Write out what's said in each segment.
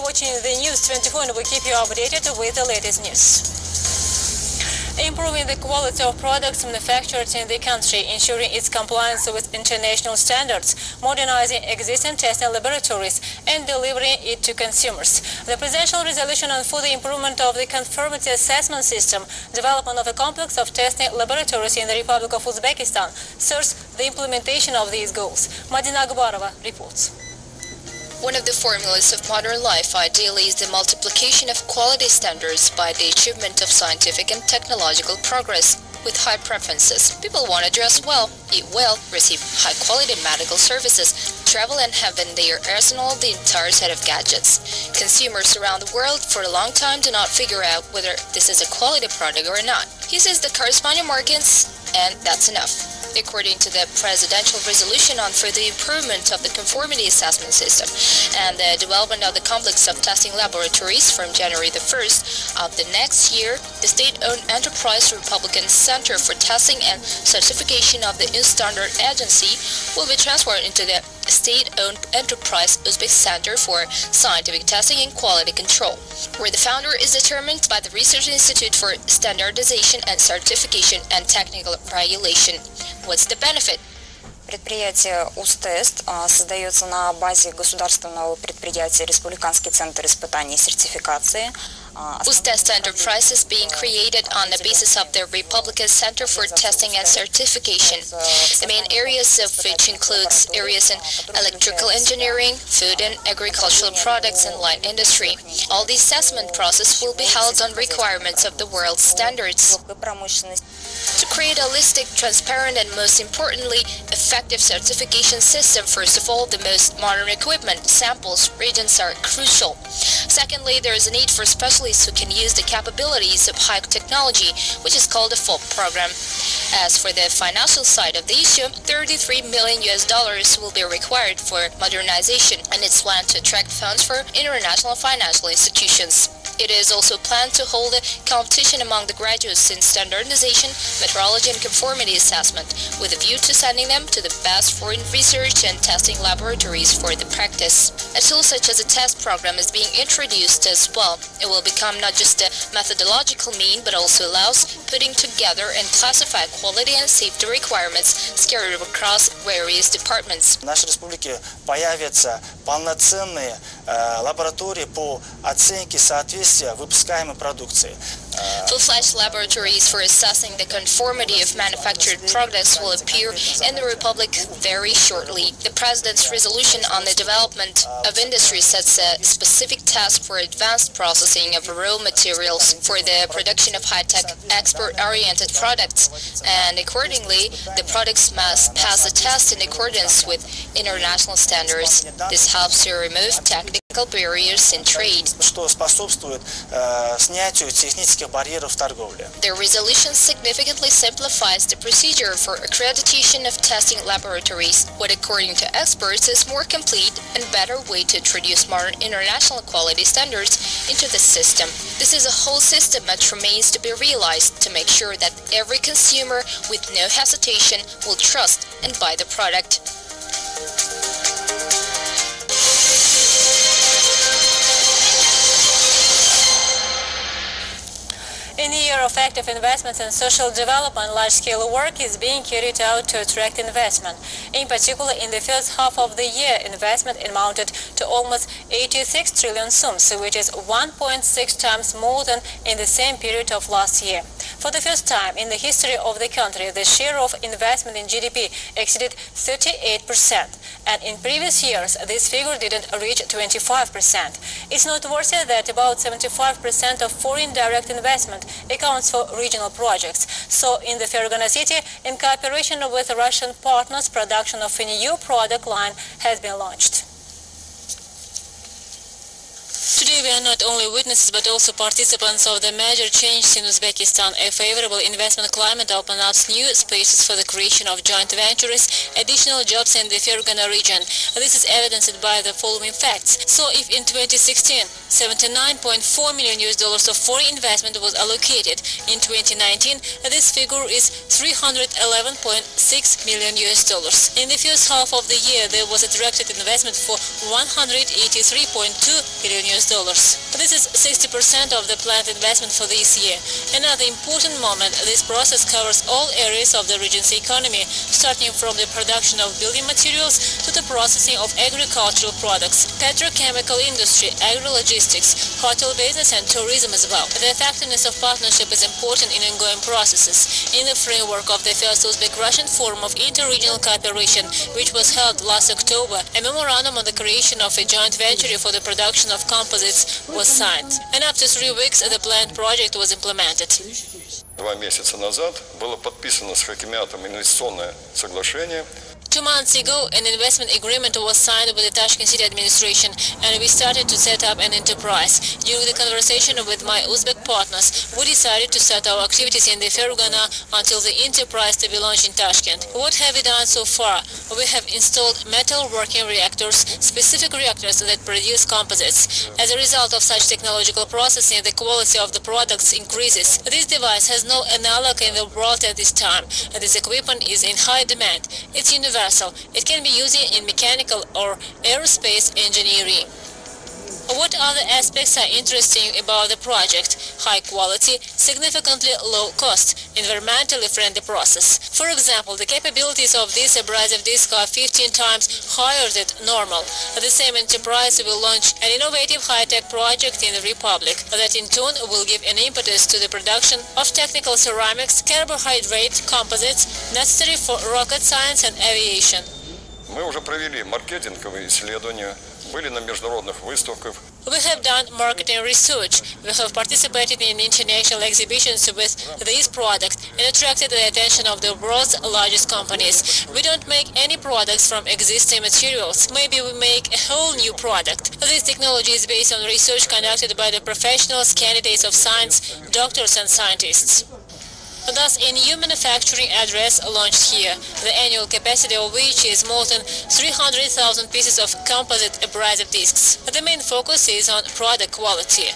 watching the News 24 and we keep you updated with the latest news. Improving the quality of products manufactured in the country, ensuring its compliance with international standards, modernizing existing testing laboratories, and delivering it to consumers. The presidential resolution on for the improvement of the conformity assessment system, development of a complex of testing laboratories in the Republic of Uzbekistan, serves the implementation of these goals. Madina Ahbarova reports. One of the formulas of modern life ideally is the multiplication of quality standards by the achievement of scientific and technological progress with high preferences. People want to dress well, eat well, receive high-quality medical services, travel and have in their arsenal the entire set of gadgets. Consumers around the world for a long time do not figure out whether this is a quality product or not. He says the corresponding markings, and that's enough. According to the presidential resolution on for the improvement of the conformity assessment system and the development of the complex of testing laboratories from January the 1st of the next year, the state-owned enterprise Republican Center for Testing and Certification of the Standard Agency will be transferred into the state-owned enterprise Uzbek Center for Scientific Testing and Quality Control, where the founder is determined by the Research Institute for Standardization and Certification and Technical Regulation. What's the benefit? Предприятие УЗТест создается на базе государственного предприятия Республиканский центр испытаний и сертификации. Uztest Enterprise is being created on the basis of the Republican Center for Testing and Certification. The main areas of which includes areas in electrical engineering, food and agricultural products, and light industry. All the assessment process will be held on requirements of the world standards. To create a holistic, transparent, and most importantly, effective certification system, first of all, the most modern equipment, samples, reagents are crucial. Secondly, there is a need for specialists who can use the capabilities of high technology, which is called a FOP program. As for the financial side of the issue, $33 million will be required for modernization, and it's planned to attract funds for international financial institutions. It is also planned to hold a competition among the graduates in standardization, metrology and conformity assessment, with a view to sending them to the best foreign research and testing laboratories for the practice. A tool such as a test program is being introduced as well. It will become not just a methodological mean, but also allows putting together and classify quality and safety requirements scattered across various departments. В нашей республике появятся полноценные лаборатории по оценке соответствия выпускаемой продукции. Full-fledged laboratories for assessing the conformity of manufactured products will appear in the Republic very shortly. The President's resolution on the development of industry sets a specific task for advanced processing of raw materials for the production of high-tech, export-oriented products, and accordingly, the products must pass a test in accordance with international standards. This helps to remove technical barriers in trade. Что способствует снятию технических барьеров в торговле. The resolution significantly simplifies the procedure for accreditation of testing laboratories, what according to experts is more complete and better way to introduce modern international quality standards into the system. This is a whole system that remains to be realized to make sure that every consumer with no hesitation will trust and buy the product. In the year of active investments in social development, large-scale work is being carried out to attract investment. In particular, in the first half of the year, investment amounted to almost 86 trillion sums, which is 1.6 times more than in the same period of last year. For the first time in the history of the country, the share of investment in GDP exceeded 38%, and in previous years, this figure didn't reach 25%. It's noteworthy that about 75% of foreign direct investment accounts for regional projects. So in the Fergana city, in cooperation with Russian partners, production of a new product line has been launched. Today, we are not only witnesses but also participants of the major changes in Uzbekistan. A favorable investment climate opens up new spaces for the creation of joint ventures, additional jobs in the Fergana region. This is evidenced by the following facts. So if in 2016, $79.4 million of foreign investment was allocated, in 2019, this figure is $311.6 million. In the first half of the year, there was attracted investment for $183.2 billion. This is 60% of the planned investment for this year. Another important moment, this process covers all areas of the region's economy, starting from the production of building materials to the processing of agricultural products, petrochemical industry, agro-logistics, hotel business and tourism as well. The effectiveness of partnership is important in ongoing processes. In the framework of the first Uzbek-Russian Forum of Inter-Regional Cooperation, which was held last October, a memorandum on the creation of a joint venture for the production of composites was signed. And after 3 weeks, the planned project was implemented. 2 месяца назад было подписано с Хакимиатом инвестиционное соглашение. 2 months ago, an investment agreement was signed with the Tashkent City administration, and we started to set up an enterprise. During the conversation with my Uzbek partners, we decided to start our activities in the Fergana until the enterprise to be launched in Tashkent. What have we done so far? We have installed metal working reactors, specific reactors that produce composites. As a result of such technological processing, the quality of the products increases. This device has no analog in the world at this time. This equipment is in high demand. It's universal. It can be used in mechanical or aerospace engineering. What other aspects are interesting about the project? High quality, significantly low cost, environmentally friendly process. For example, the capabilities of this abrasive disc are 15 times higher than normal. The same enterprise will launch an innovative high-tech project in the Republic that in turn will give an impetus to the production of technical ceramics, carbohydrate composites necessary for rocket science and aviation. Мы уже провели маркетинговые исследования, были на международных выставках. We have done marketing research. We have participated in international exhibitions with these products and attracted the attention of the world's largest companies. We don't make any products from existing materials. Maybe we make a whole new product. This technology is based on research conducted by the professionals, candidates of science, doctors and scientists. Thus, a new manufacturing address launched here, the annual capacity of which is more than 300,000 pieces of composite abrasive discs. The main focus is on product quality.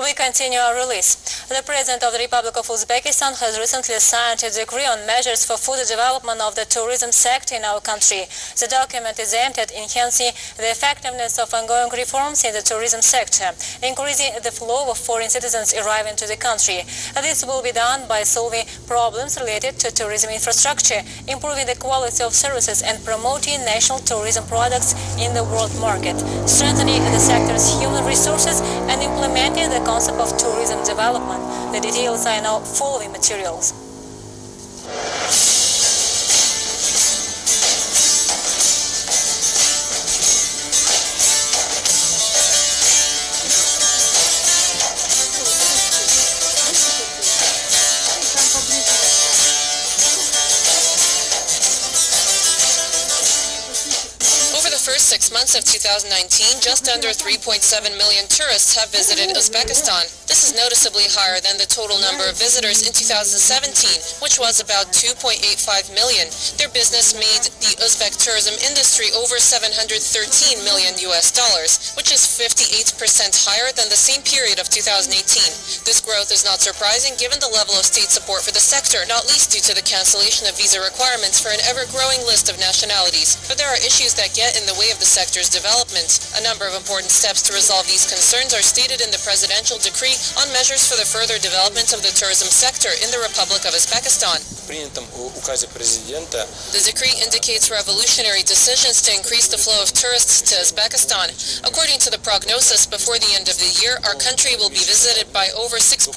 We continue our release. The President of the Republic of Uzbekistan has recently signed a decree on measures for further development of the tourism sector in our country. The document is aimed at enhancing the effectiveness of ongoing reforms in the tourism sector, increasing the flow of foreign citizens arriving to the country. This will be done by solving problems related to tourism infrastructure, improving the quality of services and promoting national tourism products in the world market, strengthening the sector's human resources and implementing the concept of tourism development. The details are in our following materials. first 6 months of 2019, just under 3.7 million tourists have visited Uzbekistan. This is noticeably higher than the total number of visitors in 2017, which was about 2.85 million. Their business made the Uzbek tourism industry over $713 million, which is 58% higher than the same period of 2018. This growth is not surprising given the level of state support for the sector, not least due to the cancellation of visa requirements for an ever-growing list of nationalities. But there are issues that get in the way of the sector's development. A number of important steps to resolve these concerns are stated in the presidential decree on measures for the further development of the tourism sector in the Republic of Uzbekistan. The decree indicates revolutionary decisions to increase the flow of tourists to Uzbekistan. According to the prognosis, before the end of the year, our country will be visited by over 6.4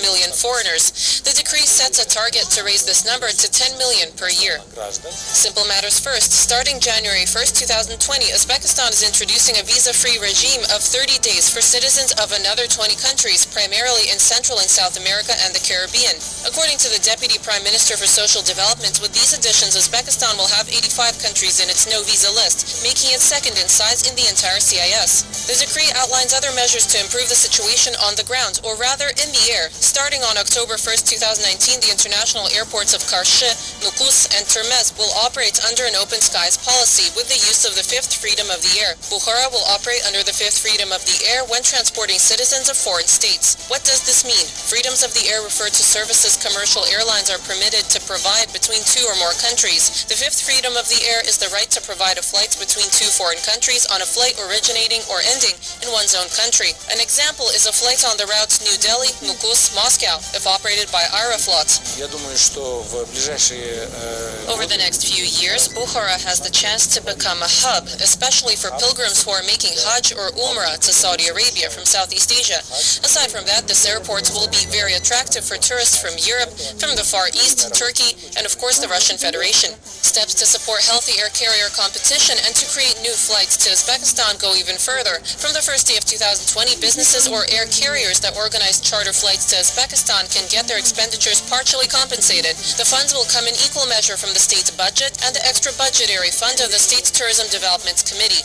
million foreigners. The decree sets a target to raise this number to 10 million per year. Simple matters first. Starting January 1st, 2020, Uzbekistan is introducing a visa-free regime of 30 days for citizens of another 20 countries, primarily in Central and South America and the Caribbean. According to the Deputy Prime Minister for Social Development, with these additions, Uzbekistan will have 85 countries in its no-visa list, making it second in size in the entire CIS. The decree outlines other measures to improve the situation on the ground, or rather in the air. Starting on October 1st, 2019, the international airports of Karshi, Nukus, and Termez will operate under an open skies policy with the use of the fifth freedom of the air. Bukhara will operate under the fifth freedom of the air when transporting citizens of foreign states. What does this mean? Freedoms of the air refer to services commercial airlines are permitted to provide between two or more countries. The fifth freedom of the air is the right to provide a flight between two foreign countries on a flight originating or ending in one's own country. An example is a flight on the routes New Delhi, Nukus, Moscow, if operated by Aeroflot. Over the next few years, Bukhara has the chance to become a hub, especially for pilgrims who are making Hajj or Umrah to Saudi Arabia from Southeast Asia. Aside from that, this airport will be very attractive for tourists from Europe, from the Far East, Turkey, and of course the Russian Federation. Steps to support healthy air carrier competition and to create new flights to Uzbekistan go even further. From the first day of 2020, businesses or air carriers that organize charter flights to Uzbekistan can get their expenditures partially compensated. The funds will come in equal measure from the state's budget and the extra budgetary fund of the state's Tourism Development Committee.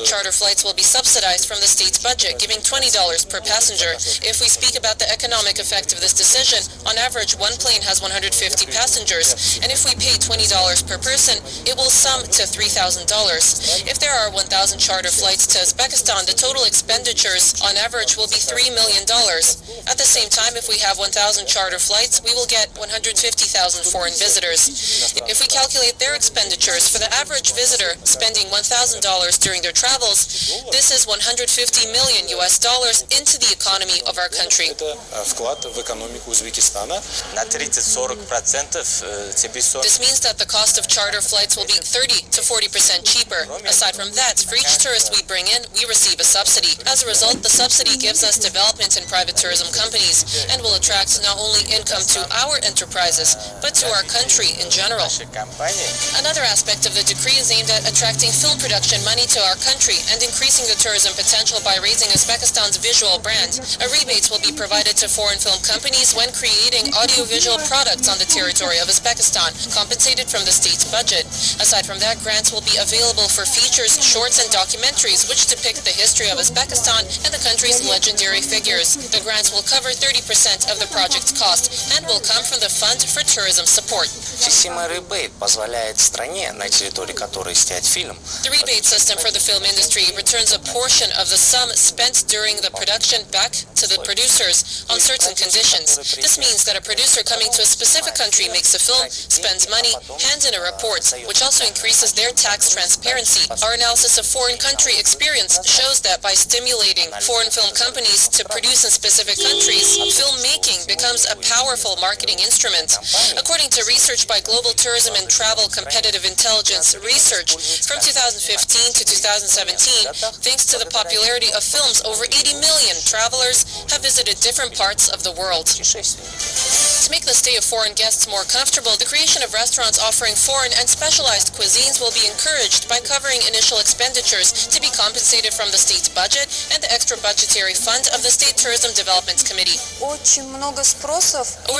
Charter flights will be subsidized from the state's budget, giving $20 per passenger. If we speak about the economic effect of this decision, on average, one plane has 150 passengers, and if we pay $20 per person, it will sum to $3,000. If there are 1,000 charter flights to Uzbekistan, the total expenditures on average will be $3 million. At the same time, if we have 1,000 charter flights, we will get 150,000 foreign visitors. If we calculate their expenditures for the average visitor spending $1,000 during their travels, this is $150 million into the economy of our country. This means that the cost of charter flights will be 30 to 40% cheaper. Aside from that, for each tourist we bring in, we receive a subsidy. As a result, the subsidy gives us development in private tourism companies and will attract not only income to our enterprises, but to our country in general. Another aspect of the decree is aimed at attracting film production money to our country and increasing the tourism potential by raising Uzbekistan's visual brand. Rebates will be provided to foreign film companies when creating audiovisual products on the territory of Uzbekistan, compensated from the state's budget. Aside from that, grants will be available for features, shorts, and documentaries which depict the history of Uzbekistan and the country's legendary figures. The grants will cover 30% of the project's cost and will come from the Fund for Tourism Support. The rebate system for the film industry returns a portion of the sum spent during the production back to the producers on certain conditions. This means that a producer coming to a specific country makes a film, spends money, hands in a report, which also increases their tax transparency. Our analysis of foreign country experience shows that by stimulating foreign film companies to produce in specific countries, filmmaking becomes a powerful marketing instrument. According to research by Global Tourism and Travel Competitive Intelligence Research, from 2015 to 2017, thanks to the popularity of films, over 80 million travelers have visited different parts of the world. To make the stay of foreign guests more comfortable, the creation of restaurants offering foreign and specialized cuisines will be encouraged by covering initial expenditures to be compensated from the state's budget and the extra budgetary fund of the State Tourism Development Committee. Over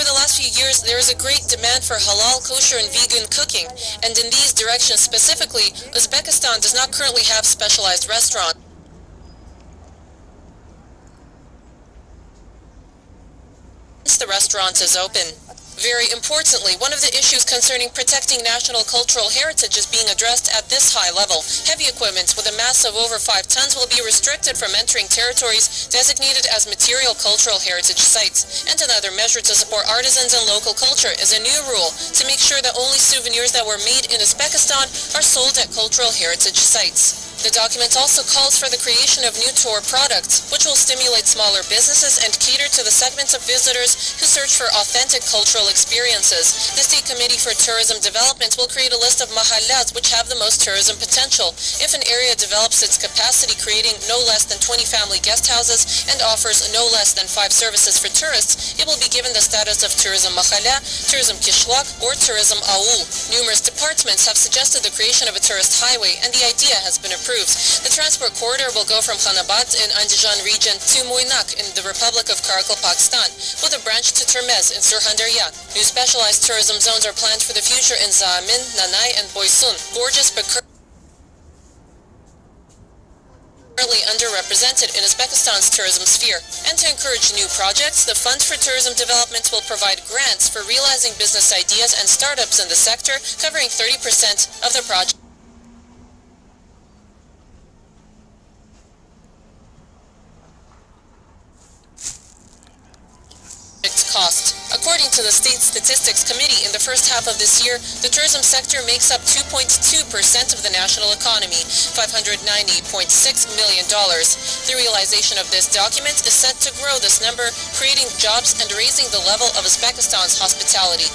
the last few years, there is a great demand for halal, kosher, and vegan cooking, and in these directions specifically, Uzbekistan does not currently have specialized restaurants. The restaurant is open. Very importantly, one of the issues concerning protecting national cultural heritage is being addressed at this high level. Heavy equipment with a mass of over 5 tons will be restricted from entering territories designated as material cultural heritage sites. And another measure to support artisans and local culture is a new rule to make sure that only souvenirs that were made in Uzbekistan are sold at cultural heritage sites. The document also calls for the creation of new tour products, which will stimulate smaller businesses and cater to the segments of visitors who search for authentic cultural experiences. The State Committee for Tourism Development will create a list of mahallats which have the most tourism potential. If an area develops its capacity, creating no less than 20 family guest houses and offers no less than 5 services for tourists, it will be given the status of tourism mahalla, tourism kishlak, or tourism aul. Numerous departments have suggested the creation of a tourist highway, and the idea has been approved. The transport corridor will go from Khanabad in Andijan region to Moinak in the Republic of Karakol, Pakistan, with a branch to Termez in Surxandarya. New specialized tourism zones are planned for the future in Zaamin, Nanai, and Boysun. Gorgeous but currently underrepresented in Uzbekistan's tourism sphere. And to encourage new projects, the Fund for Tourism Development will provide grants for realizing business ideas and startups in the sector, covering 30% of the project cost. According to the State Statistics Committee, in the first half of this year, the tourism sector makes up 2.2% of the national economy, $590.6 million. The realization of this document is set to grow this number, creating jobs and raising the level of Uzbekistan's hospitality.